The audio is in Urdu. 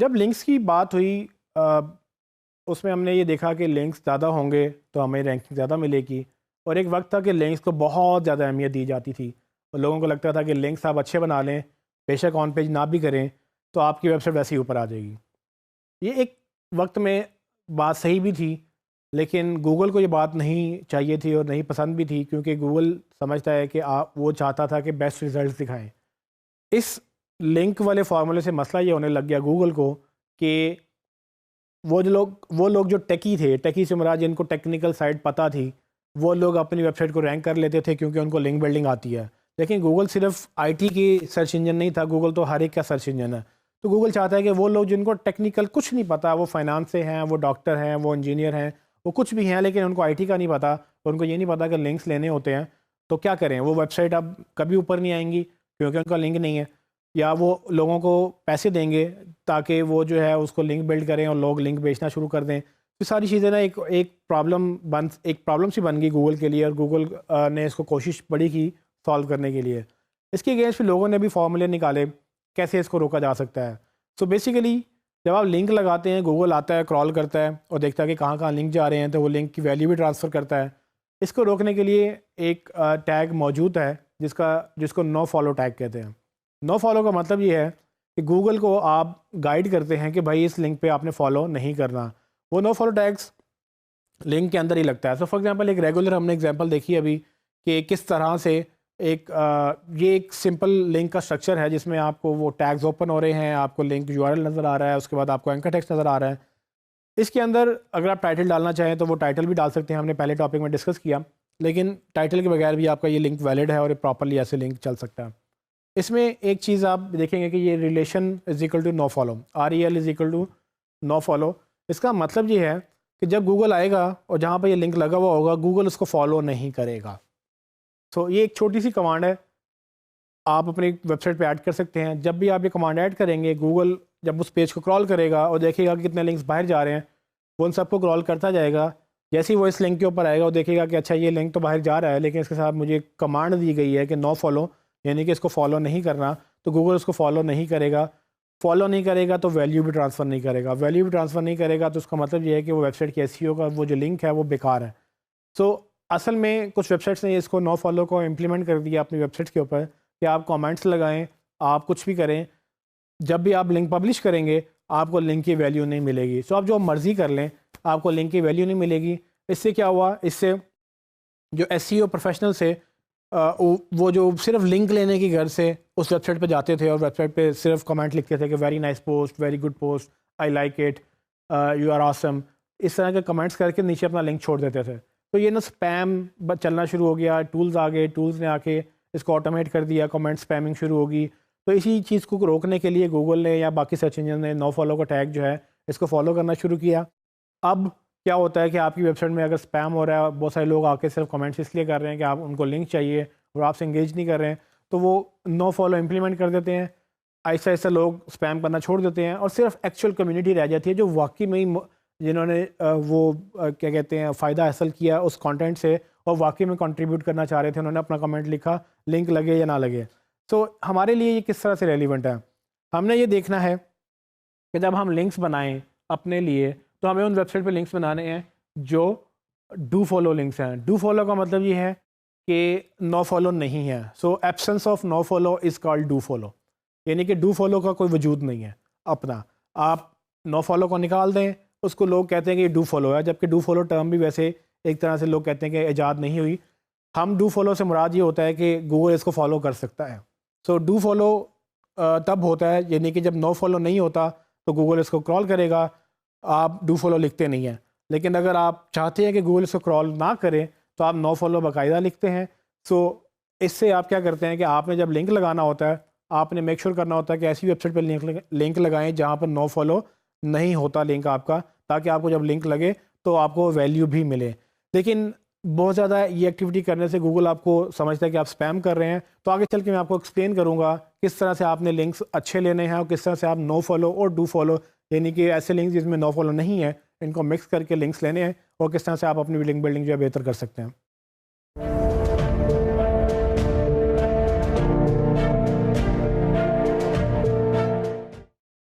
جب لنکس کی بات ہوئی اس میں ہم نے یہ دیکھا کہ لنکس زیادہ ہوں گے تو ہمیں رینکنگ زیادہ ملے گی، اور ایک وقت تھا کہ لنکس کو بہت زیادہ اہمیت دی جاتی تھی اور لوگوں کو لگتا تھا کہ لنکس آپ اچھے بنا لیں، بے شک آن پیج نہ بھی کریں تو آپ کی ویب سائٹ ویسے ہی اوپر آ جائے گی۔ یہ ایک وقت میں بات صحیح بھی تھی، لیکن گوگل کو یہ بات نہیں چاہیے تھی اور نہیں پسند بھی تھی، کیونکہ گوگل سمجھتا ہے کہ وہ چاہتا تھا کہ بیسٹ ریزلٹس دکھائیں۔ اس لنک والے فارمولے سے مسئلہ یہ ہونے لگ گیا گوگل کو کہ وہ لوگ جو ٹیکی سے مراد جن کو ٹیکنیکل سائٹ پتہ تھی، وہ لوگ اپنی ویب سائٹ کو رینک کر لیتے تھے کیونکہ ان کو لنک بلڈنگ آتی ہے۔ لیکن گوگل صرف آئی ٹی کی سرچ انجن نہیں تھا، گوگل تو ہر ایک کا سرچ انجن ہے۔ تو گوگل چاہتا ہے کہ وہ لوگ جن کو ٹیکنیکل کچھ نہیں پتہ، وہ فائنانس سے ہیں، وہ ڈاکٹر ہیں، وہ انجینئر ہیں، وہ کچھ بھی ہیں لیکن ان کو آئی ٹی کا نہیں پتہ، اور ان کو یہ نہیں پتہ کہ لنکس لینے ہوتے ہیں، تو کیا کریں؟ وہ ویب سائٹ اب کبھی اوپر نہیں آئیں گی کیونکہ ان کا لنک نہیں ہے، یا وہ لوگوں کو پیسے دیں گے تاکہ وہ جو ہے اس کو لنک بلڈ کریں اور لوگ لنک بیچنا شروع کر دیں۔ تو ساری چیزیں نا ایک پرابلم سی بن گئی گوگل کے لیے، اور گوگل نے اس کو کوشش بڑی کی سالو کرنے کے لیے۔ اس کے اگینسٹ پھر لوگوں نے بھی فارمولے نکالے کیسے اس کو روکا جا سکتا ہے۔ سو بیسیکلی جب آپ لنک لگاتے ہیں، گوگل آتا ہے، کرال کرتا ہے اور دیکھتا ہے کہ کہاں کہاں لنک جا رہے ہیں، تو وہ لنک کی ویلیو بھی ٹرانسفر کرتا ہے۔ اس کو روکنے کے لیے ایک ٹیگ موجود ہے جس کو نو فالو ٹیگ کہتے ہیں۔ نو فالو کا مطلب یہ ہے کہ گوگل کو آپ گائیڈ کرتے ہیں کہ بھائی اس لنک پہ آپ نے فالو نہیں کرنا۔ وہ نو فالو ٹیگس لنک کے اندر ہی لگتا ہے۔ سو فار ایگزامپل ایک ریگولر ہم نے ایگزامپل دیکھی ابھی کہ کس طرح سے یہ ایک سمپل لنک کا اسٹرکچر ہے جس میں آپ کو وہ ٹیگز اوپن ہو رہے ہیں، آپ کو لنک یو آر ایل نظر آ رہا ہے، اس کے بعد آپ کو اینکر ٹیکسٹ نظر آ رہا ہے۔ اس کے اندر اگر آپ ٹائٹل ڈالنا چاہیں تو وہ ٹائٹل بھی ڈال سکتے ہیں، ہم نے پہلے ٹاپک میں ڈسکس کیا، لیکن ٹائٹل کے بغیر بھی آپ کا یہ لنک ویلڈ ہے اور پراپرلی ایسے لنک چل سکتا ہے۔ اس میں ایک چیز آپ دیکھیں گے کہ یہ relation is equal to no follow, REL is equal to no follow. اس کا مطلب یہ ہے کہ جب گوگل آئے گا اور جہاں پہ یہ لنک لگا ہوا ہوگا، گوگل اس کو فالو نہیں کرے گا۔ سو یہ ایک چھوٹی سی کمانڈ ہے، آپ اپنی ویب سائٹ پہ ایڈ کر سکتے ہیں۔ جب بھی آپ یہ کمانڈ ایڈ کریں گے، گوگل جب اس پیج کو کرال کرے گا اور دیکھے گا کہ کتنے لنکس باہر جا رہے ہیں، وہ ان سب کو کرال کرتا جائے گا۔ جیسے ہی وہ اس لنک کے اوپر آئے گا، وہ دیکھے گا کہ اچھا یہ لنک تو باہر جا رہا ہے، لیکن اس کے ساتھ مجھے ایک کمانڈ دی گئی ہے کہ نو فالو، یعنی کہ اس کو فالو نہیں کرنا، تو گوگل اس کو فالو نہیں کرے گا۔ فالو نہیں کرے گا تو ویلیو بھی ٹرانسفر نہیں کرے گا، ویلیو بھی ٹرانسفر نہیں کرے گا تو اس کا مطلب یہ ہے کہ وہ ویب سائٹ کی SEO کا وہ جو لنک ہے وہ بیکار ہے۔ سو اصل میں کچھ ویب سائٹس نے اس کو نو فالو کو امپلیمنٹ کر دیا اپنی ویب سائٹس کے اوپر کہ آپ کامنٹس لگائیں، آپ کچھ بھی کریں، جب بھی آپ لنک پبلش کریں گے آپ کو لنک کی ویلیو نہیں ملے گی۔ سو آپ جو مرضی کر لیں، آپ کو لنک کی ویلیو نہیں ملے گی۔ اس سے کیا ہوا؟ اس سے جو SEO پروفیشنل سے وہ جو صرف لنک لینے کی غرض سے اس ویب سائٹ پہ جاتے تھے اور ویب سائٹ پہ صرف کمنٹ لکھتے تھے کہ very nice post, very good post, I like it, you are awesome, اس طرح کے کمنٹس کر کے نیچے اپنا لنک چھوڑ دیتے تھے۔ تو یہ نا اسپیم چلنا شروع ہو گیا، ٹولز آ گئے، ٹولز نے آ کے اس کو آٹومیٹ کر دیا، کمنٹ اسپیمنگ شروع ہوگی۔ تو اسی چیز کو روکنے کے لیے گوگل نے یا باقی سرچ انجن نے نو فالو کا ٹیگ جو ہے اس کو فالو کرنا شروع کیا۔ اب کیا ہوتا ہے کہ آپ کی ویب سائٹ میں اگر اسپیم ہو رہا ہے، بہت سارے لوگ آ کے صرف کمنٹس اس لیے کر رہے ہیں کہ آپ ان کو لنک چاہیے اور آپ سے انگیج نہیں کر رہے ہیں، تو وہ نو فالو امپلیمنٹ کر دیتے ہیں۔ آہستہ آہستہ لوگ اسپیم کرنا چھوڑ دیتے ہیں اور صرف ایکچوئل کمیونٹی رہ جاتی ہے جو واقعی میں جنہوں نے وہ کیا کہتے ہیں فائدہ حاصل کیا اس کانٹینٹ سے اور واقعی میں کنٹریبیوٹ کرنا چاہ رہے تھے، انہوں نے اپنا کمنٹ لکھا، لنک لگے یا نہ لگے۔ تو ہمارے لیے یہ کس طرح سے ریلیونٹ ہے؟ ہم نے یہ دیکھنا ہے کہ جب ہم لنکس بنائیں اپنے لیے تو ہمیں ان ویب سائٹ پہ لنکس بنانے ہیں جو ڈو فالو لنکس ہیں۔ ڈو فالو کا مطلب یہ ہے کہ نو فالو نہیں ہے۔ So absence of no follow is called do follow, یعنی کہ ڈو فالو کا کوئی وجود نہیں ہے اپنا۔ آپ نو فالو کو نکال دیں، اس کو لوگ کہتے ہیں کہ یہ ڈو فالو ہے، جبکہ ڈو فالو ٹرم بھی ویسے ایک طرح سے لوگ کہتے ہیں کہ ایجاد نہیں ہوئی۔ ہم ڈو فالو سے مراد یہ ہوتا ہے کہ گوگل اس کو فالو کر سکتا ہے۔ سو ڈو فالو تب ہوتا ہے یعنی کہ جب نو فالو نہیں ہوتا تو گوگل اس کو کرال کرے گا، آپ ڈو فالو لکھتے نہیں ہیں۔ لیکن اگر آپ چاہتے ہیں کہ گوگل اس کو کرال نہ کرے تو آپ نو فالو باقاعدہ لکھتے ہیں۔ سو اس سے آپ کیا کرتے ہیں کہ آپ نے جب لنک لگانا ہوتا ہے، آپ نے میک شور کرنا ہوتا ہے کہ ایسی ویب سائٹ پہ لنک لگائیں جہاں پر نو فالو نہیں ہوتا لنک آپ کا، تاکہ آپ کو جب لنک لگے تو آپ کو ویلیو بھی ملے۔ لیکن بہت زیادہ یہ ایکٹیویٹی کرنے سے گوگل آپ کو سمجھتا ہے کہ آپ اسپیم کر رہے ہیں۔ تو آگے چل کے میں آپ کو ایکسپلین کروں گا کس طرح سے آپ نے لنکس اچھے لینے ہیں اور کس طرح سے آپ نو فالو اور ڈو فالو، یعنی کہ ایسے لنکس جس میں نو فالو نہیں ہے، ان کو مکس کر کے لنکس لینے ہیں اور کس طرح سے آپ اپنی لنک بلڈنگ جو ہے بہتر کر سکتے ہیں۔